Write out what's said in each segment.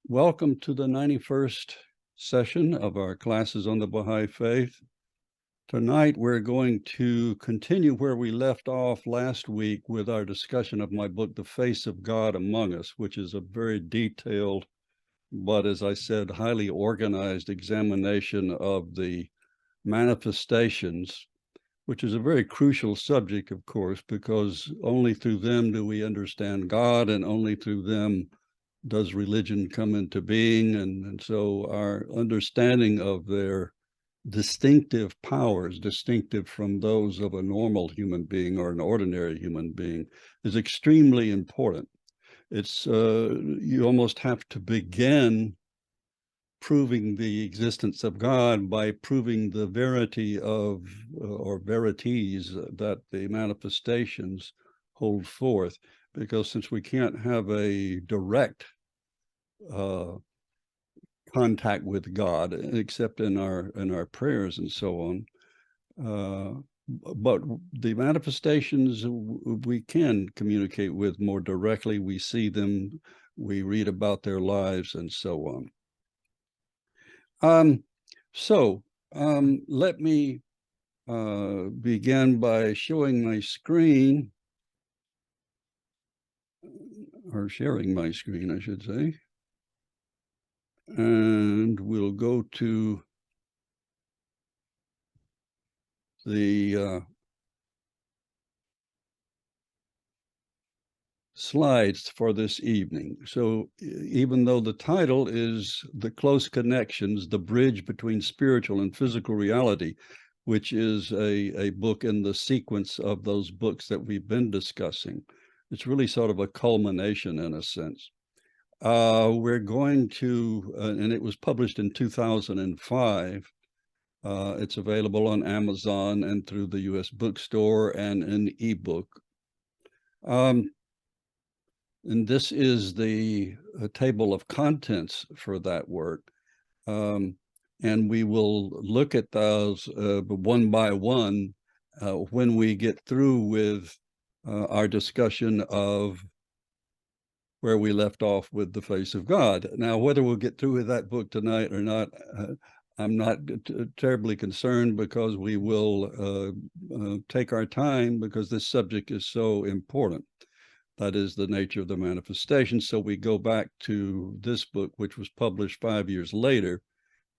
Welcome to the 91st session of our classes on the Baha'i Faith. Tonight, we're going to continue where we left off last week with our discussion of my book, The Face of God Among Us, which is a very detailed, but as I said, highly organized examination of the manifestations, which is a very crucial subject, of course, because only through them do we understand God, and only through them does religion come into being. And so our understanding of their distinctive powers, distinctive from those of a normal human being or an ordinary human being, is extremely important. It's you almost have to begin proving the existence of God by proving the verity of or verities that the manifestations hold forth, because since we can't have a direct contact with God except in our prayers and so on, but the manifestations we can communicate with more directly. We see them, we read about their lives, and so on. Let me begin by showing my screen, or sharing my screen, I should say. And we'll go to the slides for this evening. So even though the title is The Close Connections, the Bridge Between Spiritual and Physical Reality, which is a book in the sequence of those books that we've been discussing, it's really sort of a culmination in a sense. We're going to, and it was published in 2005. It's available on Amazon and through the U.S. bookstore and an ebook. And this is the table of contents for that work. And we will look at those one by one when we get through with our discussion of where we left off with The Face of God. Now, whether we'll get through with that book tonight or not, I'm not terribly concerned, because we will take our time, because this subject is so important. That is the nature of the manifestation. So we go back to this book, which was published 5 years later,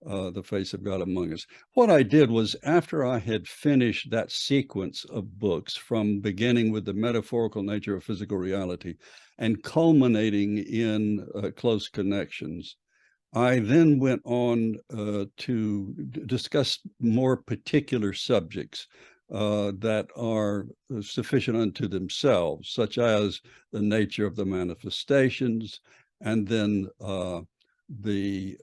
The Face of God Among Us. What I did was, after I had finished that sequence of books, from beginning with the metaphorical nature of physical reality and culminating in Close Connections, I then went on to discuss more particular subjects that are sufficient unto themselves, such as the nature of the manifestations, and then the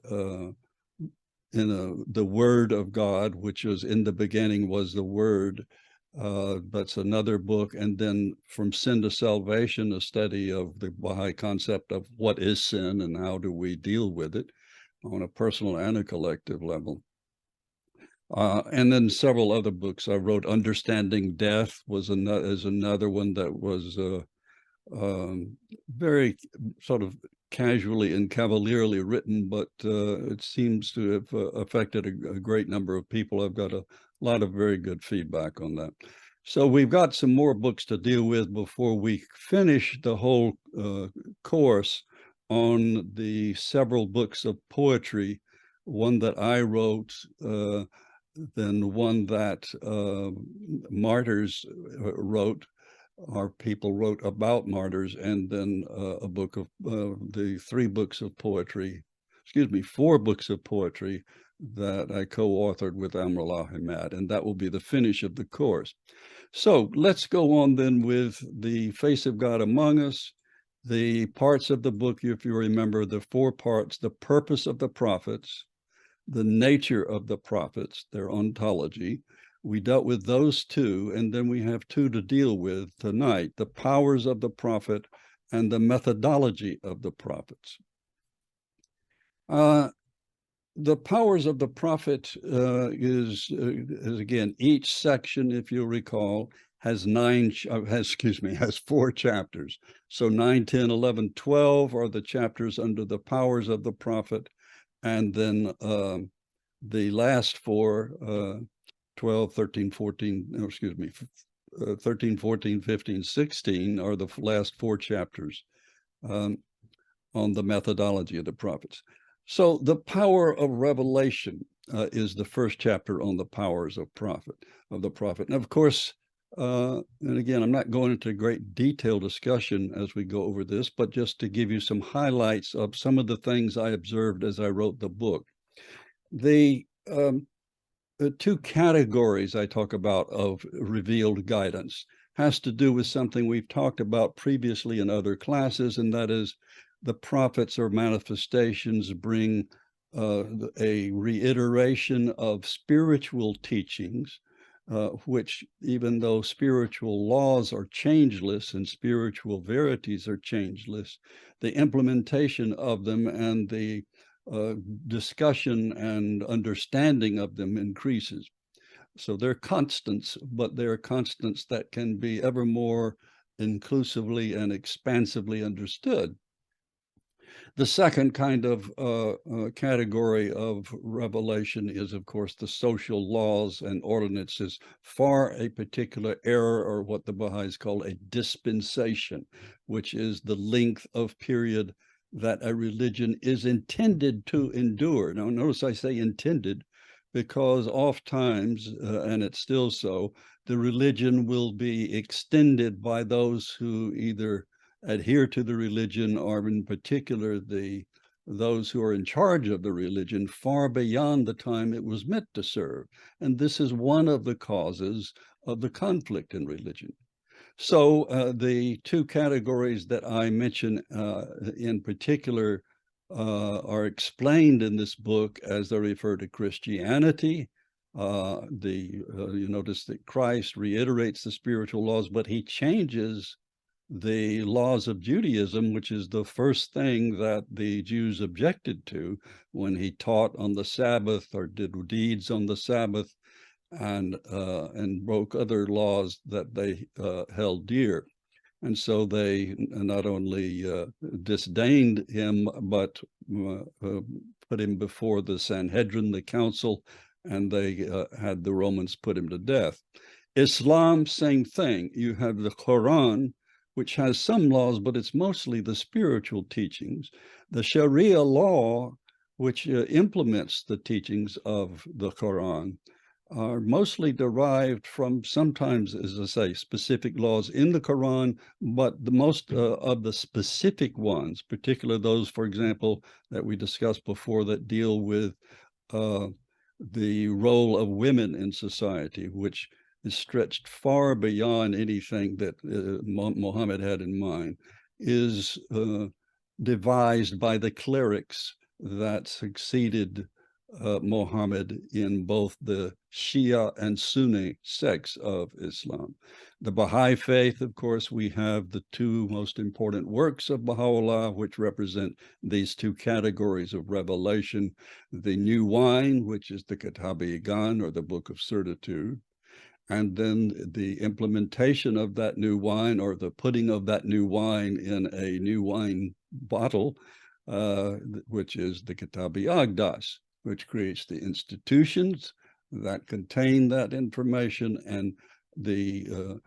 Word of God, which was in the beginning was the Word. That's another book. And then From Sin to Salvation, a study of the Baha'i concept of what is sin and how do we deal with it on a personal and a collective level. And then several other books I wrote. Understanding Death is another one that was very sort of casually and cavalierly written, but it seems to have affected a great number of people. I've got a lot of very good feedback on that. So we've got some more books to deal with before we finish the whole course on the several books of poetry, one that I wrote, then one that martyrs wrote, or people wrote about martyrs, and then a book of the 4 books of poetry that I co-authored with Amrullah Ahmad, and that will be the finish of the course. So let's go on then with The Face of God Among Us. The parts of the book, if you remember, the 4 parts: the purpose of the prophets, the nature of the prophets, their ontology. We dealt with those 2, and then we have 2 to deal with tonight: the powers of the prophet and the methodology of the prophets. The powers of the prophet is again, each section, if you recall, has has 4 chapters. So 9, 10, 11, 12 are the chapters under the powers of the prophet. And then the last 4, 12, 13, 14, no, excuse me, 13, 14, 15, 16 are the last 4 chapters on the methodology of the prophets. So the power of revelation is the first chapter on the powers of the prophet. And of course, and again, I'm not going into great detailed discussion as we go over this, but just to give you some highlights of some of the things I observed as I wrote the book. The 2 categories I talk about of revealed guidance has to do with something we've talked about previously in other classes, and that is the prophets or manifestations bring a reiteration of spiritual teachings, which, even though spiritual laws are changeless and spiritual verities are changeless, the implementation of them and the discussion and understanding of them increases. So they're constants, but they're constants that can be ever more inclusively and expansively understood. The second kind of category of revelation is, of course, the social laws and ordinances for a particular era, or what the Baha'is call a dispensation, which is the length of period that a religion is intended to endure. Now, notice I say intended, because oftentimes, and it's still so, the religion will be extended by those who either adhere to the religion, or in particular those who are in charge of the religion, far beyond the time it was meant to serve. And this is one of the causes of the conflict in religion. So the 2 categories that I mention in particular are explained in this book as they refer to Christianity. You notice that Christ reiterates the spiritual laws, but he changes the laws of Judaism, which is the first thing that the Jews objected to when he taught on the Sabbath or did deeds on the Sabbath, and broke other laws that they held dear. And so they not only disdained him, but put him before the Sanhedrin, the council, and they had the Romans put him to death. Islam, same thing. You have the Quran, which has some laws, but it's mostly the spiritual teachings. The Sharia law, which implements the teachings of the Quran, are mostly derived from, sometimes, as I say, specific laws in the Quran, but the most of the specific ones, particularly those, for example, that we discussed before, that deal with the role of women in society, which is stretched far beyond anything that Muhammad had in mind, is devised by the clerics that succeeded Muhammad in both the Shia and Sunni sects of Islam. The Baha'i faith, of course, we have the 2 most important works of Baha'u'llah, which represent these 2 categories of revelation: the new wine, which is the Kitab-i-Igan, or the Book of Certitude, and then the implementation of that new wine, or the putting of that new wine in a new wine bottle, which is the Kitab-i-Aqdas, which creates the institutions that contain that information, and the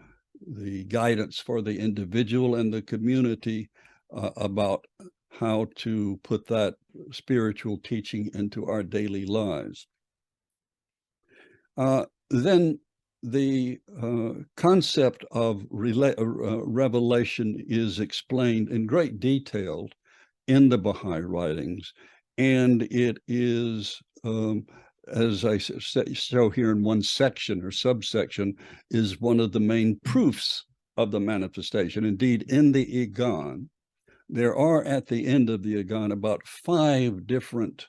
guidance for the individual and the community about how to put that spiritual teaching into our daily lives. Then the concept of revelation is explained in great detail in the Baha'i writings, and it is, as I show here in one section or subsection, is one of the main proofs of the manifestation. Indeed, in the Igan, there are at the end of the Igan about 5 different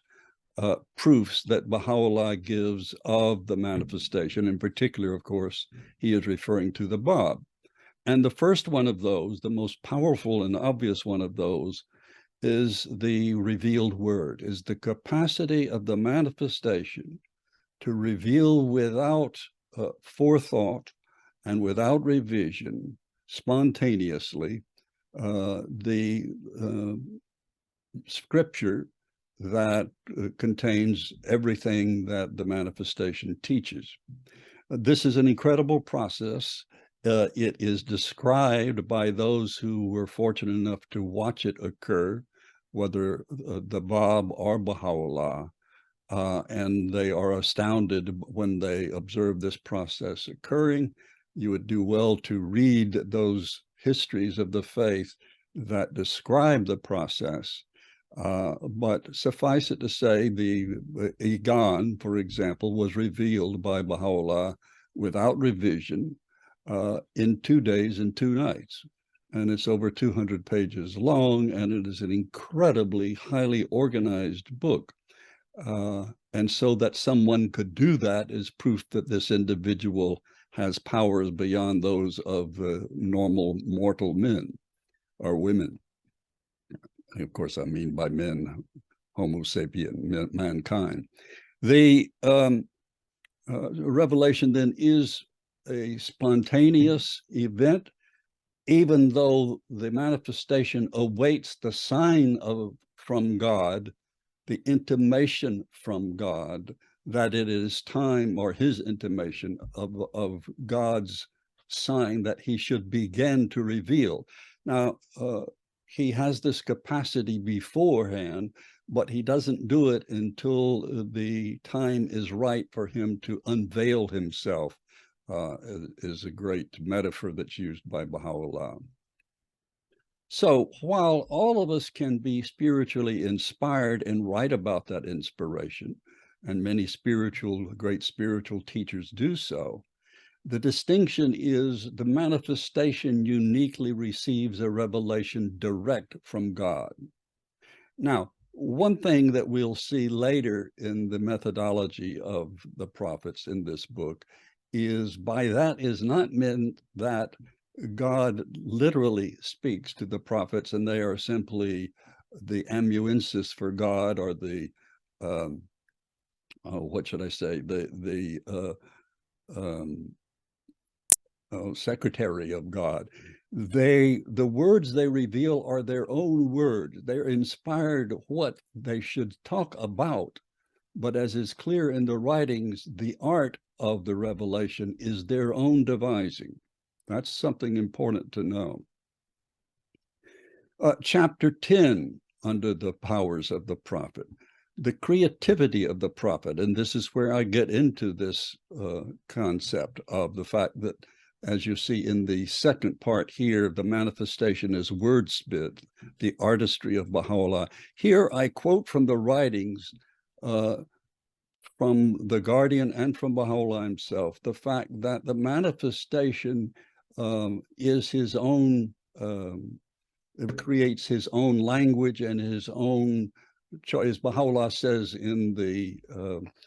proofs that Baha'u'llah gives of the manifestation. In particular, of course, he is referring to the Bab. And the first one of those, the most powerful and obvious one of those, is the revealed word, is the capacity of the manifestation to reveal without forethought and without revision, spontaneously, the scripture that contains everything that the manifestation teaches. This is an incredible process. It is described by those who were fortunate enough to watch it occur, whether the Bab or Baha'u'llah, and they are astounded when they observe this process occurring. You would do well to read those histories of the faith that describe the process. But suffice it to say, the Igan, for example, was revealed by Baha'u'llah without revision in 2 days and 2 nights. And it's over 200 pages long, and it is an incredibly highly organized book. And so that someone could do that is proof that this individual has powers beyond those of normal mortal men or women. Of course, I mean by men, Homo sapien, mankind. The revelation then is a spontaneous event, even though the manifestation awaits the sign from God, the intimation from God that it is time, or his intimation of God's sign that he should begin to reveal. Now, he has this capacity beforehand, but he doesn't do it until the time is right for him to unveil himself, is a great metaphor that's used by Baha'u'llah. So while all of us can be spiritually inspired and write about that inspiration, and many great spiritual teachers do so, the distinction is the manifestation uniquely receives a revelation direct from God. Now, one thing that we'll see later in the methodology of the prophets in this book is by that is not meant that God literally speaks to the prophets and they are simply the amanuensis for God, or the, what should I say, secretary of God. The words they reveal are their own words. They're inspired what they should talk about. But as is clear in the writings, the art of the revelation is their own devising. That's something important to know. Chapter 10, under the powers of the prophet. The creativity of the prophet, and this is where I get into this concept of the fact that, as you see in the second part here, the manifestation is wordsmith, the artistry of Baha'u'llah. Here I quote from the writings from the Guardian and from Baha'u'llah himself, the fact that the manifestation is his own, it creates his own language and his own choice. Baha'u'llah says in the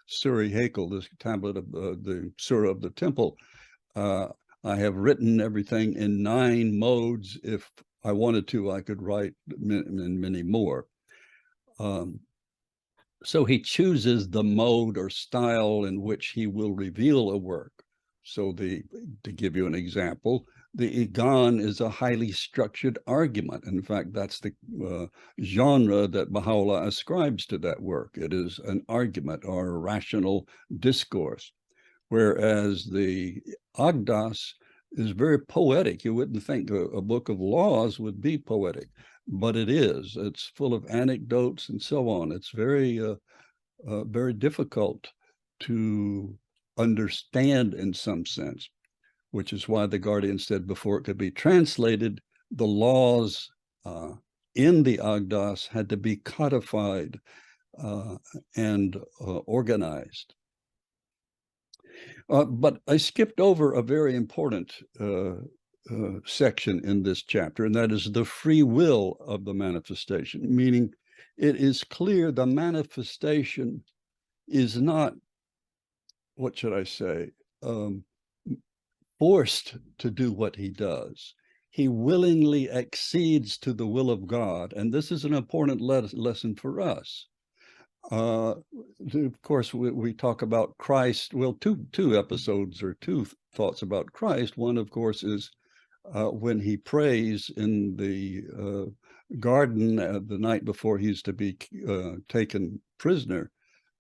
Surah Hakel, this tablet of the Surah of the Temple, I have written everything in 9 modes. If I wanted to, I could write in many more. So he chooses the mode or style in which he will reveal a work. So to give you an example, the Igan is a highly structured argument. In fact, that's the genre that Baha'u'llah ascribes to that work. It is an argument or a rational discourse. Whereas the Agdas is very poetic. You wouldn't think a book of laws would be poetic, but it is. It's full of anecdotes and so on. It's very, very difficult to understand in some sense, which is why the Guardian said before it could be translated, the laws in the Agdas had to be codified and organized. But I skipped over a very important section in this chapter, and that is the free will of the manifestation, meaning it is clear the manifestation is not, what should I say, forced to do what he does. He willingly accedes to the will of God, and this is an important lesson for us. Of course, we talk about Christ, well, two episodes or 2 thoughts about Christ. One, of course, is when he prays in the garden the night before he's to be taken prisoner.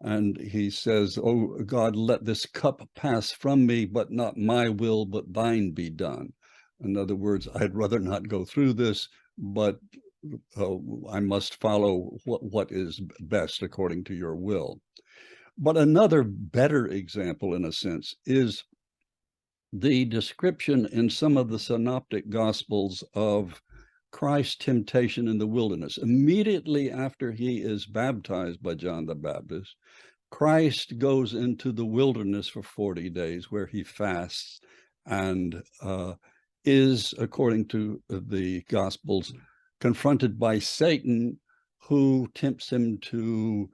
And he says, "Oh, God, let this cup pass from me, but not my will, but thine be done." In other words, I'd rather not go through this, but I must follow what is best according to your will. But another better example, in a sense, is the description in some of the synoptic gospels of Christ's temptation in the wilderness. Immediately after he is baptized by John the Baptist, Christ goes into the wilderness for 40 days where he fasts and is, according to the gospels, confronted by Satan, who tempts him to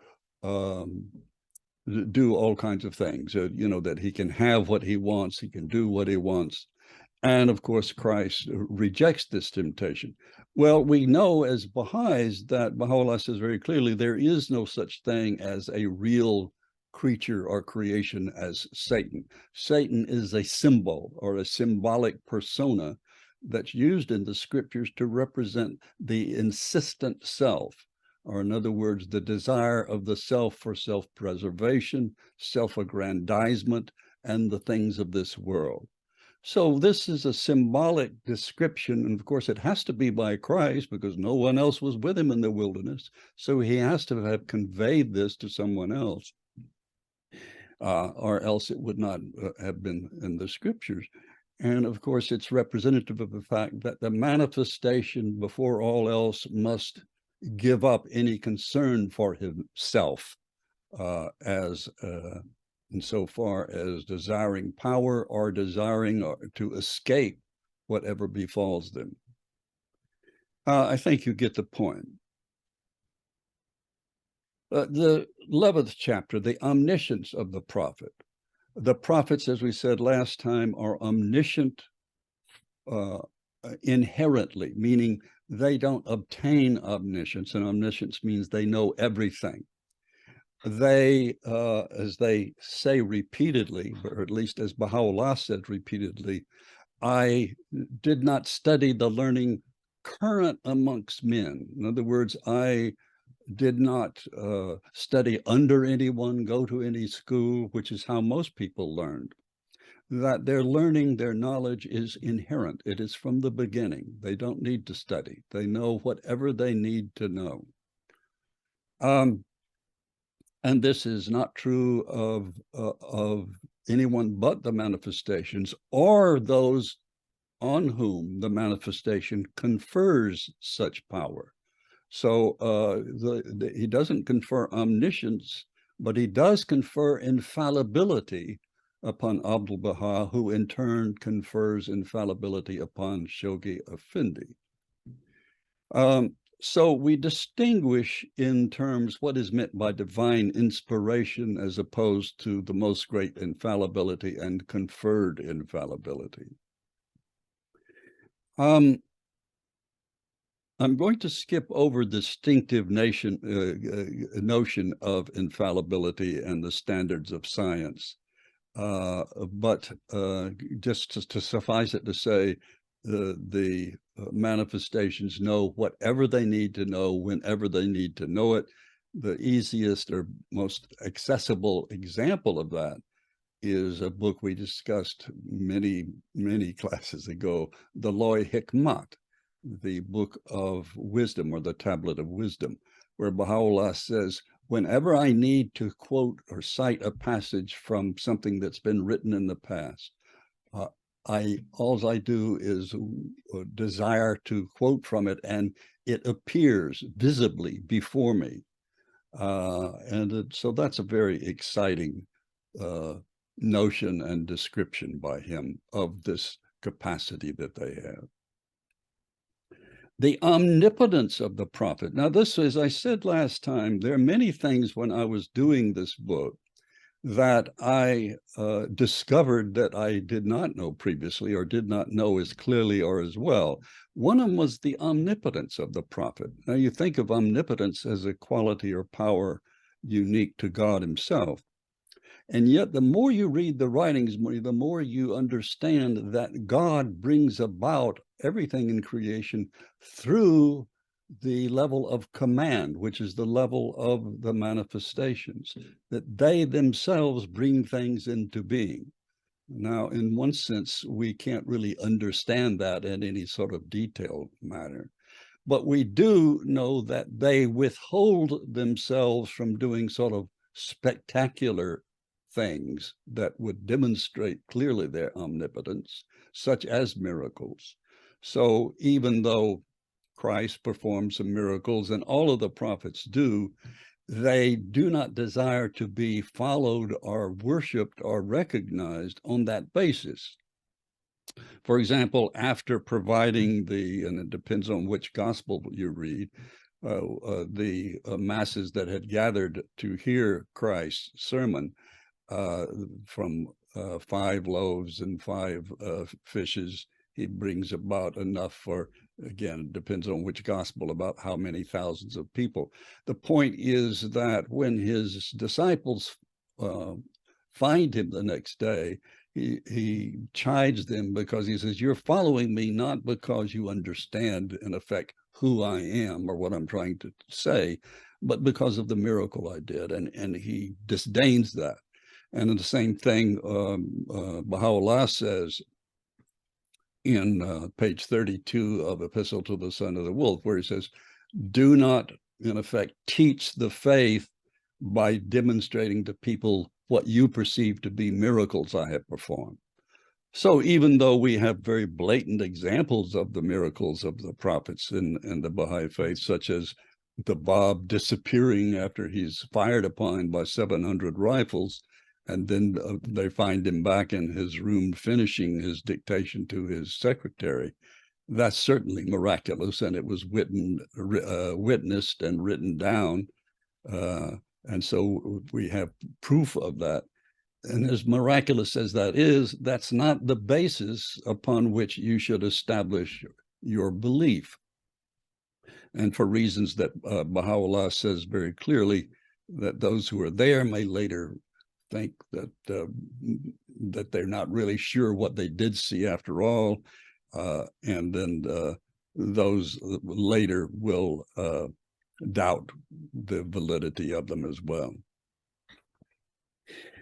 do all kinds of things, that he can have what he wants, he can do what he wants. And of course, Christ rejects this temptation. Well, we know as Baha'is that Baha'u'llah says very clearly, there is no such thing as a real creature or creation as Satan. Satan is a symbol or a symbolic persona that's used in the scriptures to represent the insistent self, or in other words, the desire of the self for self-preservation, self-aggrandizement, and the things of this world. So this is a symbolic description, and of course it has to be by Christ because no one else was with him in the wilderness, so he has to have conveyed this to someone else, or else it would not have been in the scriptures. And of course it's representative of the fact that the manifestation before all else must give up any concern for himself insofar as desiring power or desiring to escape whatever befalls them. I think you get the point. The 11th chapter, the omniscience of the prophet. The prophets, as we said last time, are omniscient inherently, meaning they don't obtain omniscience, and omniscience means they know everything. They, as they say repeatedly, or at least as Baha'u'llah said repeatedly, I did not study the learning current amongst men. In other words, I did not study under anyone, go to any school, which is how most people learned. That their learning, their knowledge is inherent. It is from the beginning. They don't need to study. They know whatever they need to know. And this is not true of anyone but the manifestations or those on whom the manifestation confers such power. So he doesn't confer omniscience, but he does confer infallibility upon Abdu'l-Baha, who in turn confers infallibility upon Shoghi Effendi. So we distinguish in terms what is meant by divine inspiration as opposed to the most great infallibility and conferred infallibility. I'm going to skip over the distinctive notion of infallibility and the standards of science. But just to suffice it to say, the manifestations know whatever they need to know, whenever they need to know it. The easiest or most accessible example of that is a book we discussed many, many classes ago, the Loy Hikmat, the Book of Wisdom or the Tablet of Wisdom, where Baha'u'llah says, whenever I need to quote or cite a passage from something that's been written in the past, all I do is desire to quote from it, and it appears visibly before me. So that's a very exciting notion and description by him of this capacity that they have. The omnipotence of the prophet. Now this, as I said last time, there are many things when I was doing this book that I discovered that I did not know previously or did not know as clearly or as well. One of them was the omnipotence of the prophet. Now you think of omnipotence as a quality or power unique to God himself. And yet, the more you read the writings, the more you understand that God brings about everything in creation through the level of command, which is the level of the manifestations, that they themselves bring things into being. Now, in one sense, we can't really understand that in any sort of detailed manner. But we do know that they withhold themselves from doing sort of spectacular things that would demonstrate clearly their omnipotence, such as miracles. So even though Christ performed some miracles, and all of the prophets do, they do not desire to be followed or worshiped or recognized on that basis. For example, after providing and it depends on which gospel you read, the masses that had gathered to hear Christ's sermon from 5 loaves and 5 fishes, he brings about enough for, again, it depends on which gospel, about how many thousands of people. The point is that when his disciples find him the next day, he chides them because he says, you're following me not because you understand, in effect, who I am or what I'm trying to say, but because of the miracle I did. And he disdains that. And the same thing Baha'u'llah says in page 32 of Epistle to the Son of the Wolf, where he says, do not, in effect, teach the faith by demonstrating to people what you perceive to be miracles I have performed. So even though we have very blatant examples of the miracles of the prophets in the Baha'i faith, such as the Bab disappearing after he's fired upon by 700 rifles, and then they find him back in his room finishing his dictation to his secretary, that's certainly miraculous, and it was witnessed and written down. And so we have proof of that. And as miraculous as that is, that's not the basis upon which you should establish your belief. And for reasons that Baha'u'llah says very clearly, that those who are there may later think that that they're not really sure what they did see after all, and then those later will doubt the validity of them as well.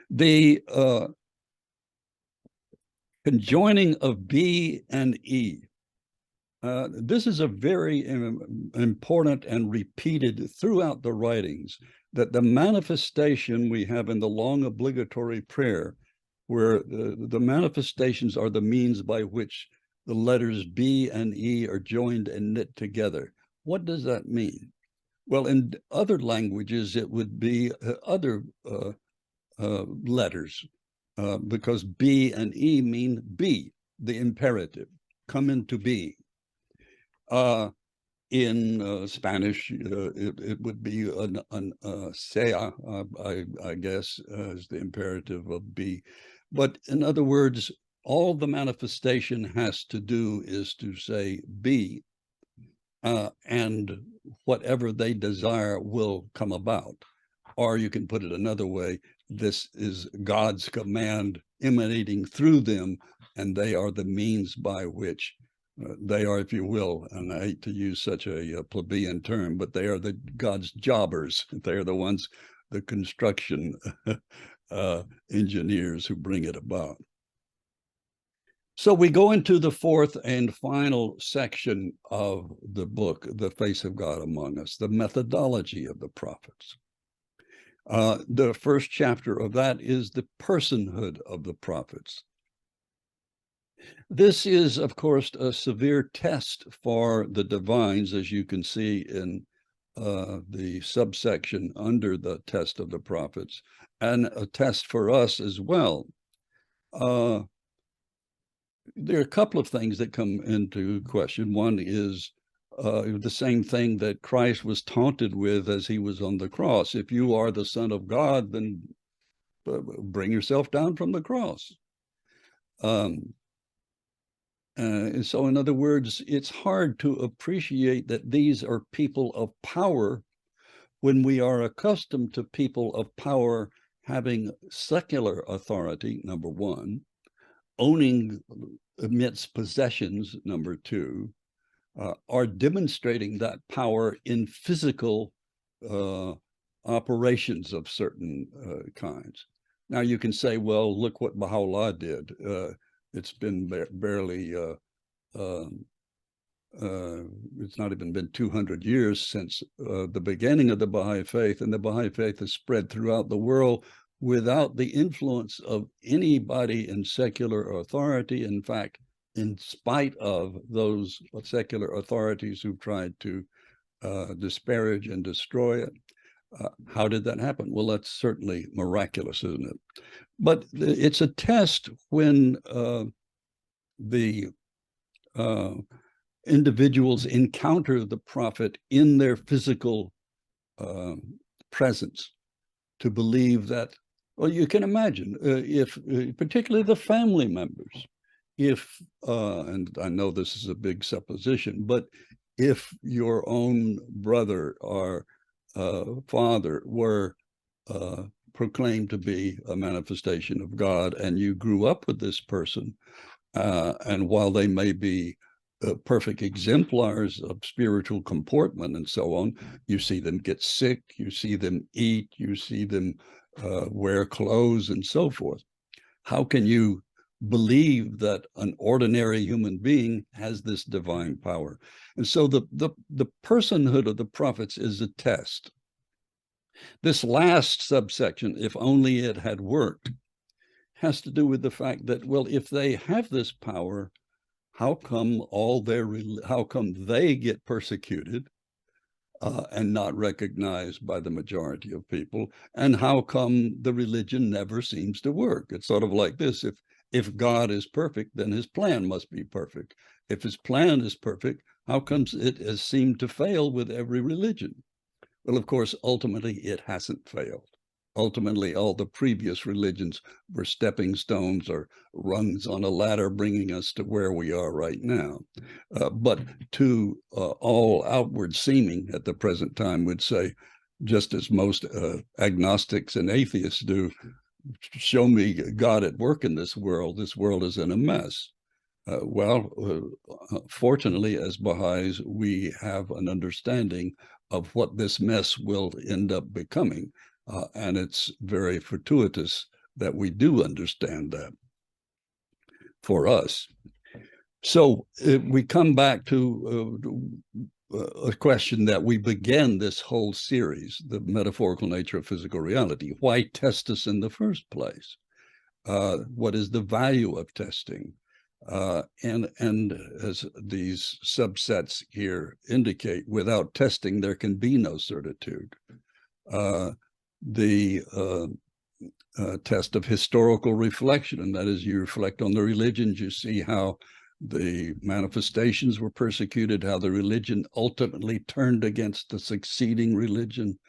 The conjoining of B and E. This is a very important and repeated throughout the writings, that the manifestation we have in the long obligatory prayer, where the manifestations are the means by which the letters B and E are joined and knit together. What does that mean? Well, in other languages, it would be other letters, because B and E mean be, the imperative, come into being. In Spanish, it would be sea, I guess, as the imperative of be. But in other words, all the manifestation has to do is to say be, and whatever they desire will come about. Or you can put it another way, this is God's command emanating through them, and they are the means by which they are, if you will, and I hate to use such a plebeian term, but they are God's jobbers. They are the ones, the construction engineers who bring it about. So we go into the fourth and final section of the book, The Face of God Among Us, the methodology of the prophets. The first chapter of that is the personhood of the prophets. This is, of course, a severe test for the divines, as you can see in the subsection under the test of the prophets, and a test for us as well. There are a couple of things that come into question. One is the same thing that Christ was taunted with as he was on the cross. If you are the Son of God, then bring yourself down from the cross. And so, in other words, it's hard to appreciate that these are people of power when we are accustomed to people of power having secular authority, number one, owning amidst possessions, number two, are demonstrating that power in physical operations of certain kinds. Now you can say, well, look what Baha'u'llah did. It's been barely, it's not even been 200 years since the beginning of the Baha'i faith, and the Baha'i faith has spread throughout the world without the influence of anybody in secular authority. In fact, in spite of those secular authorities who tried to disparage and destroy it. How did that happen? Well, that's certainly miraculous, isn't it? But it's a test when the individuals encounter the prophet in their physical presence, to believe that, well, you can imagine if particularly the family members, if, and I know this is a big supposition, but if your own brother or father were proclaimed to be a manifestation of God, and you grew up with this person, and while they may be perfect exemplars of spiritual comportment and so on, you see them get sick, you see them eat, you see them wear clothes and so forth. How can you believe that an ordinary human being has this divine power? And so the personhood of the prophets is a test. This last subsection, if only it had worked, has to do with the fact that, well, if they have this power, how come they get persecuted and not recognized by the majority of people? And how come the religion never seems to work? It's sort of like this: if God is perfect, then his plan must be perfect. If his plan is perfect, how comes it has seemed to fail with every religion? Well, of course, ultimately it hasn't failed. Ultimately, all the previous religions were stepping stones or rungs on a ladder bringing us to where we are right now. But to all outward seeming at the present time would say, just as most agnostics and atheists do, show me God at work in this world. This world is in a mess. Fortunately, as Baha'is, we have an understanding of what this mess will end up becoming. And it's very fortuitous that we do understand that for us. So we come back to a question that we began this whole series, the metaphorical nature of physical reality. Why test us in the first place? What is the value of testing? And as these subsets here indicate, without testing, there can be no certitude. The test of historical reflection, and that is, you reflect on the religions, you see how the manifestations were persecuted, how the religion ultimately turned against the succeeding religion.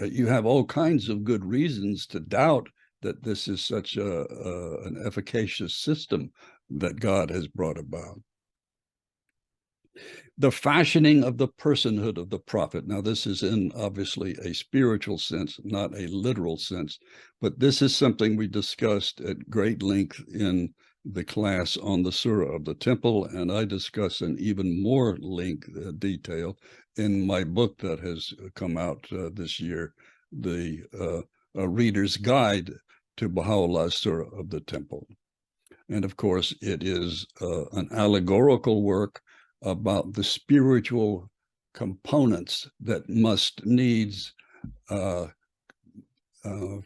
You have all kinds of good reasons to doubt that this is such an efficacious system that God has brought about. The fashioning of the personhood of the prophet. Now, this is in obviously a spiritual sense, not a literal sense, but this is something we discussed at great length in the class on the Surah of the Temple, and I discuss in even more detail in my book that has come out this year, the Reader's Guide to Baha'u'llah's Surah of the Temple. And of course, it is an allegorical work about the spiritual components that must needs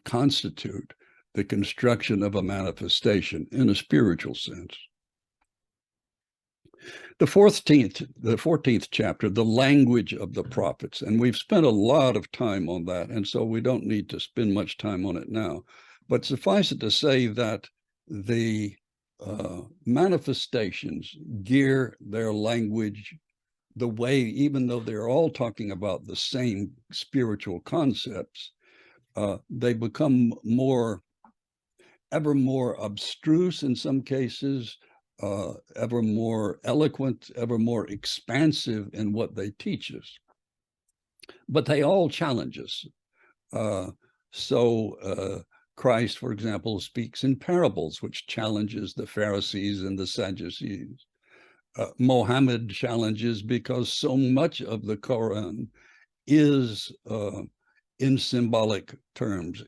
constitute the construction of a manifestation in a spiritual sense. The 14th chapter, the language of the prophets, and we've spent a lot of time on that, and so we don't need to spend much time on it now. But suffice it to say that the manifestations gear their language the way, even though they're all talking about the same spiritual concepts, they become ever more abstruse in some cases, ever more eloquent, ever more expansive in what they teach us. But they all challenge us. Christ, for example, speaks in parables, which challenges the Pharisees and the Sadducees. Mohammed challenges because so much of the Quran is in symbolic terms,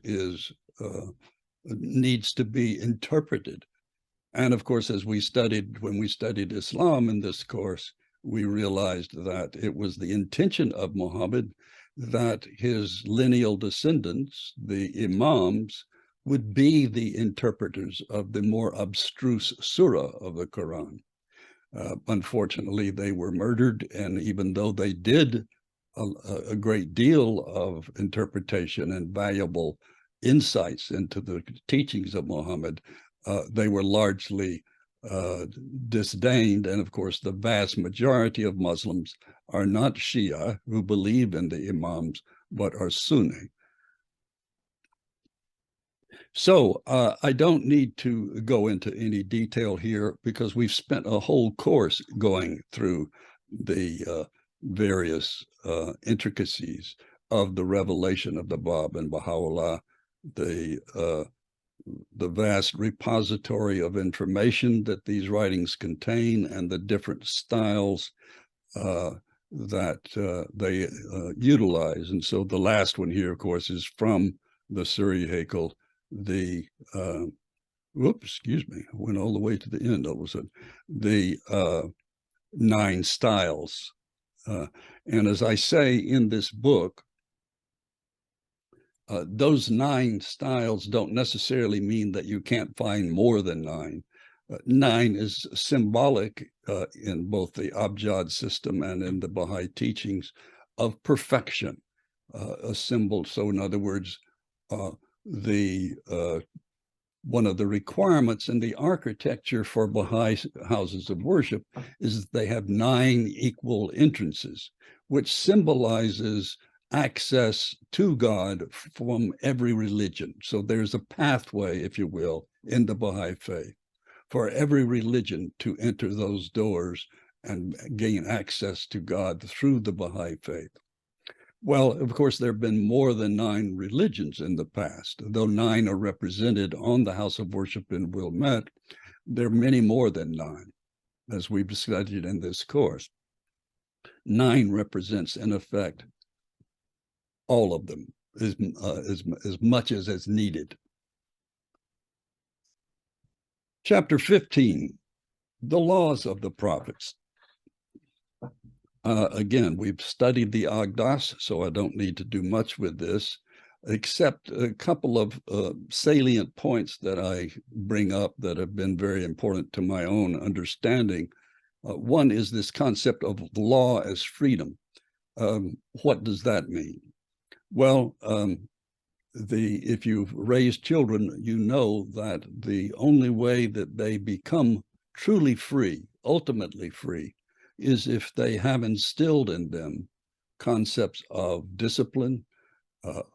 needs to be interpreted. And of course, when we studied Islam in this course, we realized that it was the intention of Muhammad that his lineal descendants, the imams, would be the interpreters of the more abstruse surah of the Quran. Unfortunately, they were murdered, and even though they did a great deal of interpretation and valuable insights into the teachings of Muhammad, they were largely disdained. And of course, the vast majority of Muslims are not Shia, who believe in the Imams, but are Sunni. So I don't need to go into any detail here because we've spent a whole course going through the various intricacies of the revelation of the Bab and Baha'u'llah, the vast repository of information that these writings contain, and the different styles that they utilize. And so the last one here, of course, is from the Suri Hakel, excuse me, I went all the way to the end all of a sudden, the 9 styles. And as I say in this book, those 9 styles don't necessarily mean that you can't find more than 9. 9 is symbolic in both the Abjad system and in the Baha'i teachings of perfection, a symbol. So in other words, one of the requirements in the architecture for Baha'i houses of worship is that they have 9 equal entrances, which symbolizes access to God from every religion. So there's a pathway, if you will, in the Baha'i faith for every religion to enter those doors and gain access to God through the Baha'i faith. Well, of course, there have been more than 9 religions in the past. Though 9 are represented on the house of worship in Wilmette, there are many more than 9, as we've studied in this course. 9 represents, in effect, all of them, as much as is needed. Chapter 15, the laws of the prophets. Again, we've studied the Agdas, so I don't need to do much with this, except a couple of salient points that I bring up that have been very important to my own understanding. One is this concept of law as freedom. What does that mean? Well, if you've raised children, you know that the only way that they become truly free, ultimately free, is if they have instilled in them concepts of discipline,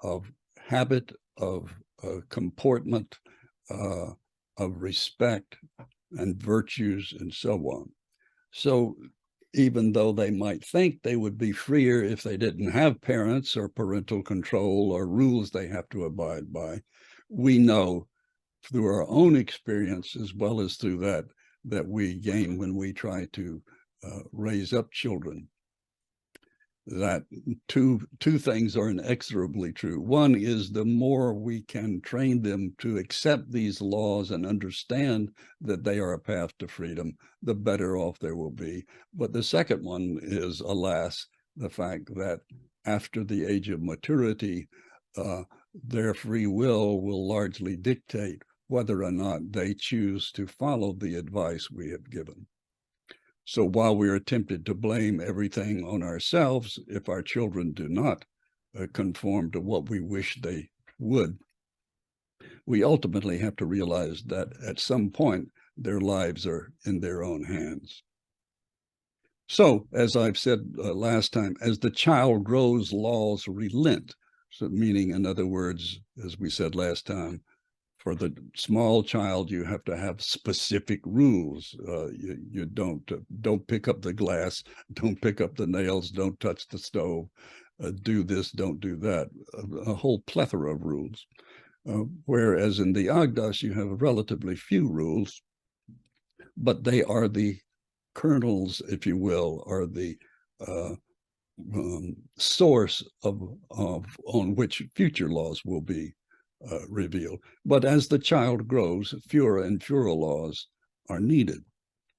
of habit, of comportment, of respect and virtues, and so on. So even though they might think they would be freer if they didn't have parents or parental control or rules they have to abide by, we know through our own experience, as well as through that we gain when we try to raise up children, that two things are inexorably true. One is the more we can train them to accept these laws and understand that they are a path to freedom, the better off they will be. But the second one is, alas, the fact that after the age of maturity, their free will largely dictate whether or not they choose to follow the advice we have given. So while we are tempted to blame everything on ourselves if our children do not conform to what we wish they would, we ultimately have to realize that at some point their lives are in their own hands. So, as I've said last time, as the child grows, laws relent. So meaning, in other words, as we said last time, for the small child, you have to have specific rules. You don't pick up the glass, don't pick up the nails, don't touch the stove, do this, don't do that. A whole plethora of rules. Whereas in the Agdas, you have relatively few rules, but they are the kernels, if you will, are the source of on which future laws will be revealed. But as the child grows, fewer and fewer laws are needed.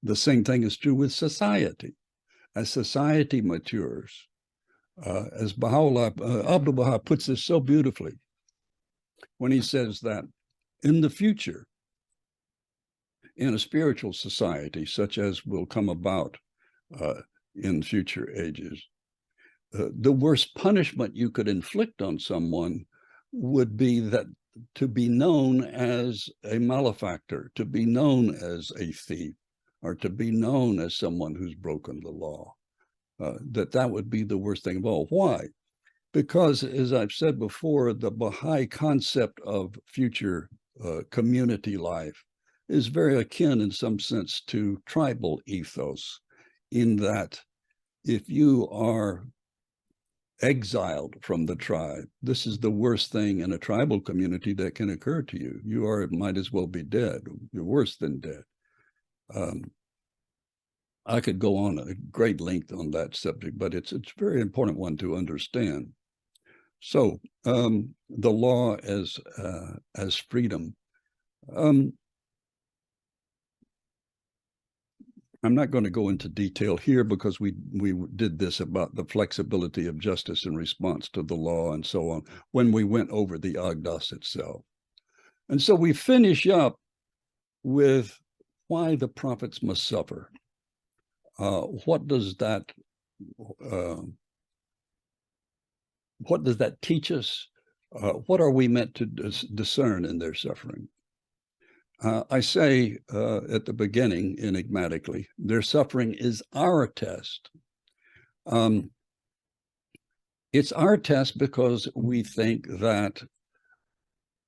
The same thing is true with society. As society matures, as Baha'u'llah, Abdul Baha puts this so beautifully when he says that in the future, in a spiritual society such as will come about in future ages, the worst punishment you could inflict on someone would be that to be known as a malefactor, to be known as a thief, or to be known as someone who's broken the law. That would be the worst thing of all. Why? Because, as I've said before, the Baha'i concept of future community life is very akin in some sense to tribal ethos, in that if you are exiled from the tribe, this is the worst thing in a tribal community that can occur to you. You might as well be dead. You're worse than dead. I could go on a great length on that subject, but it's a very important one to understand. So the law as freedom. I'm not going to go into detail here because we did this about the flexibility of justice in response to the law and so on when we went over the Agdas itself. And so we finish up with why the prophets must suffer. What does that teach us? What are we meant to discern in their suffering? I say at the beginning, enigmatically, their suffering is our test. It's our test because we think that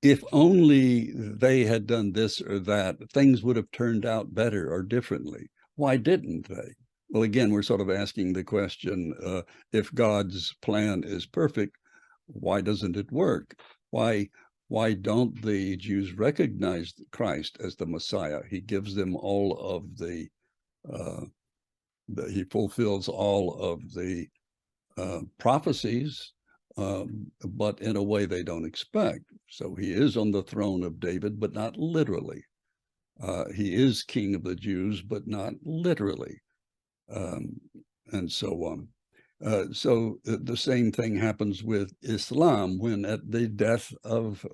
if only they had done this or that, things would have turned out better or differently. Why didn't they? Well, again, we're sort of asking the question, if God's plan is perfect, why doesn't it work? Why don't the Jews recognize Christ as the Messiah? He gives them all of he fulfills all of the prophecies, but in a way they don't expect. So he is on the throne of David, but not literally. He is king of the Jews, but not literally. And so on. So the same thing happens with Islam, when at the death of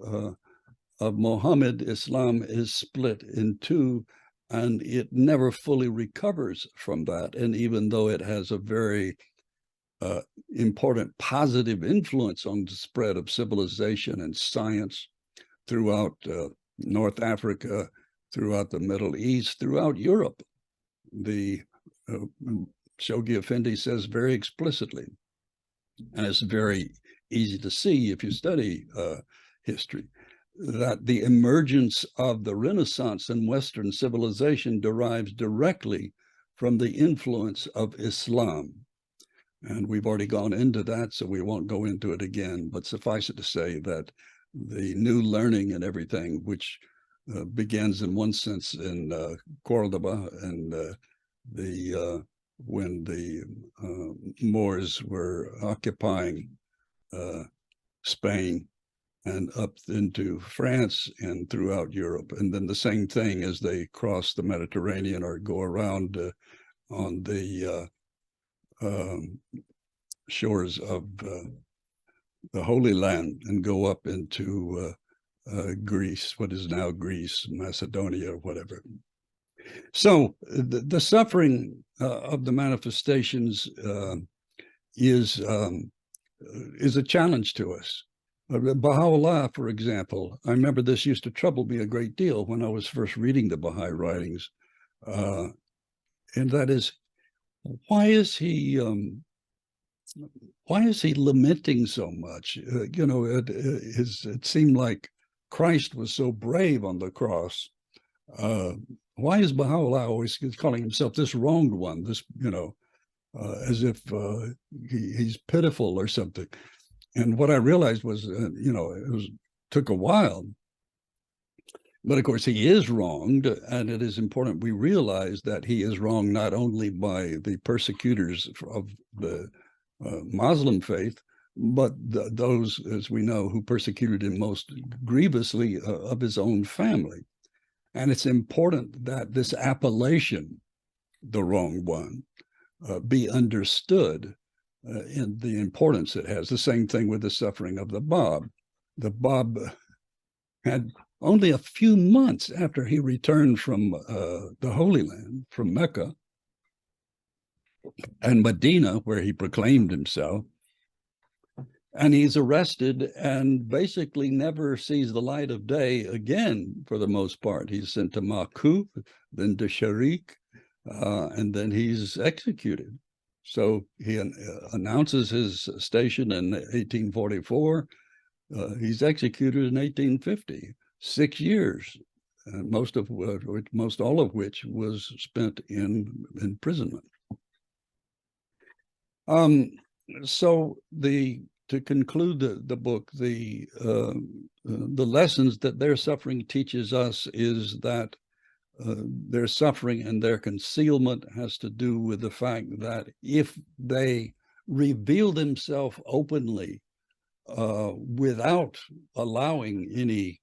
Muhammad, Islam is split in two, and it never fully recovers from that. And even though it has a very important positive influence on the spread of civilization and science throughout North Africa, throughout the Middle East, throughout Europe, the Shoghi Effendi says very explicitly, and it's very easy to see if you study history, that the emergence of the Renaissance in Western civilization derives directly from the influence of Islam. And we've already gone into that, so we won't go into it again, but suffice it to say that the new learning and everything, which begins in one sense in Cordoba and when the Moors were occupying Spain and up into France and throughout Europe. And then the same thing as they cross the Mediterranean or go around on the shores of the Holy Land and go up into Greece, what is now Greece, Macedonia, or whatever. So the suffering of the manifestations is a challenge to us. Baha'u'llah, for example, I remember this used to trouble me a great deal when I was first reading the Baha'i writings, and that is, why is he lamenting so much? It seemed like Christ was so brave on the cross. Why is Baha'u'llah always calling himself this wronged one, this, as if he's pitiful or something? And what I realized was, it was took a while. But of course, he is wronged, and it is important we realize that he is wronged not only by the persecutors of the Muslim faith, but those, as we know, who persecuted him most grievously of his own family. And it's important that this appellation, the wrong one, be understood in the importance it has. The same thing with the suffering of the Bab. The Bab had only a few months after he returned from the Holy Land, from Mecca and Medina, where he proclaimed himself, and he's arrested and basically never sees the light of day again for the most part. He's sent to Makuf, then to Sharik, and then he's executed. So he announces his station in 1844. He's executed in 1850. 6 years, most all of which was spent in imprisonment. So to conclude the book, the lessons that their suffering teaches us is that their suffering and their concealment has to do with the fact that if they reveal themselves openly without allowing any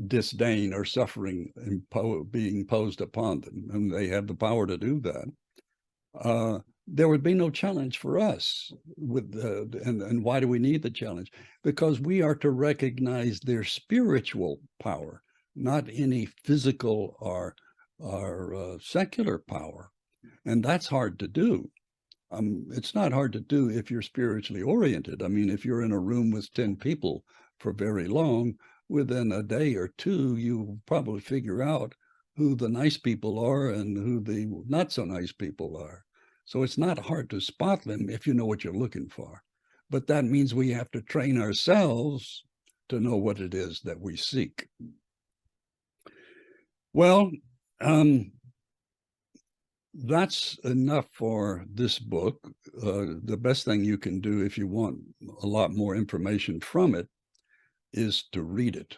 disdain or suffering being imposed upon them, and they have the power to do that, there would be no challenge for us. And why do we need the challenge? Because we are to recognize their spiritual power, not any physical or secular power. And that's hard to do. It's not hard to do if you're spiritually oriented. I mean, if you're in a room with 10 people for very long, within a day or two, you probably figure out who the nice people are and who the not so nice people are. So it's not hard to spot them if you know what you're looking for. But that means we have to train ourselves to know what it is that we seek. Well, that's enough for this book. The best thing you can do if you want a lot more information from it is to read it.